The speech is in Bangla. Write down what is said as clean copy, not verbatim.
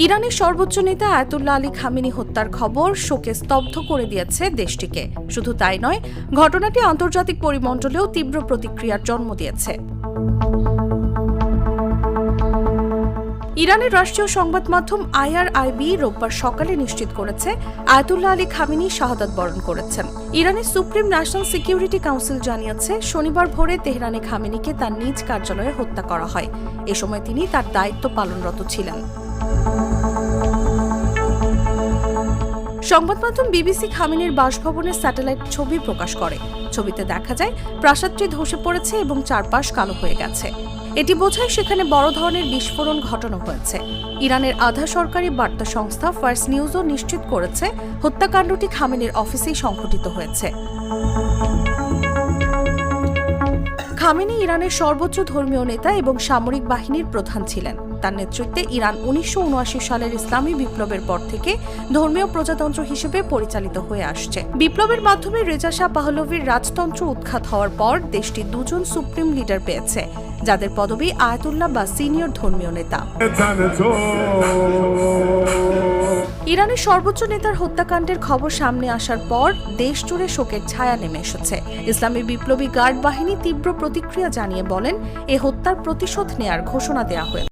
ইরানের সর্বোচ্চ নেতা আয়াতুল্লাহ আলী খামেনি হত্যার খবর শোকে স্তব্ধ করে দিয়েছে দেশটিকে। শুধু তাই নয়, ঘটনাটি আন্তর্জাতিক পরিমণ্ডলেও তীব্র প্রতিক্রিয়ার জন্ম দিয়েছে। ইরানের রাষ্ট্রীয় সংবাদ মাধ্যম IRIB রোববার সকালে নিশ্চিত করেছে আয়াতুল্লাহ আলী খামেনি শাহাদাত বরণ করেছেন। ইরানের সুপ্রিম ন্যাশনাল সিকিউরিটি কাউন্সিল জানিয়েছে, শনিবার ভোরে তেহরানে খামেনিকে তার নিজ কার্যালয়ে হত্যা করা হয়। এ সময় তিনি তার দায়িত্ব পালনরত ছিলেন। সংবাদ মাধ্যম BBC খামেনির বাসভবনের স্যাটেলাইট ছবি প্রকাশ করে। ছবিতে দেখা যায় প্রাসাদটি ধসে পড়েছে এবং চারপাশ কালো হয়ে গেছে। এটি বোঝায় সেখানে বড় ধরনের বিস্ফোরণ ঘটানো হয়েছে। ইরানের আধা সরকারি বার্তা সংস্থা ফার্স নিউজও নিশ্চিত করেছে হত্যাকাণ্ডটি খামেনির অফিসেই সংঘটিত হয়েছে। খামেনি ইরানের সর্বোচ্চ ধর্মীয় নেতা এবং সামরিক বাহিনীর প্রধান ছিলেন। তার নেতৃত্বে ইরান 1979 সালের ইসলামী বিপ্লবের পর থেকে ধর্মীয় প্রজাতন্ত্র হিসেবে পরিচালিত হয়ে আসছে। বিপ্লবের মাধ্যমে রেজা শাহ পাহলভির রাজতন্ত্র উৎখাত হওয়ার পর দেশটি দুজন সুপ্রিম লিডার পেয়েছে, যাদের পদবি আয়াতুল্লাহ বা সিনিয়র ধর্মীয় নেতা। ইরানের সর্বোচ্চ নেতার হত্যাকাণ্ডের খবর সামনে আসার পর দেশ জুড়ে শোকের ছায়া নেমে এসেছে। ইসলামী বিপ্লবী গার্ড বাহিনী তীব্র প্রতিক্রিয়া জানিয়ে বলেন, এ হত্যার প্রতিশোধ নেয়ার ঘোষণা দেওয়া হয়েছে।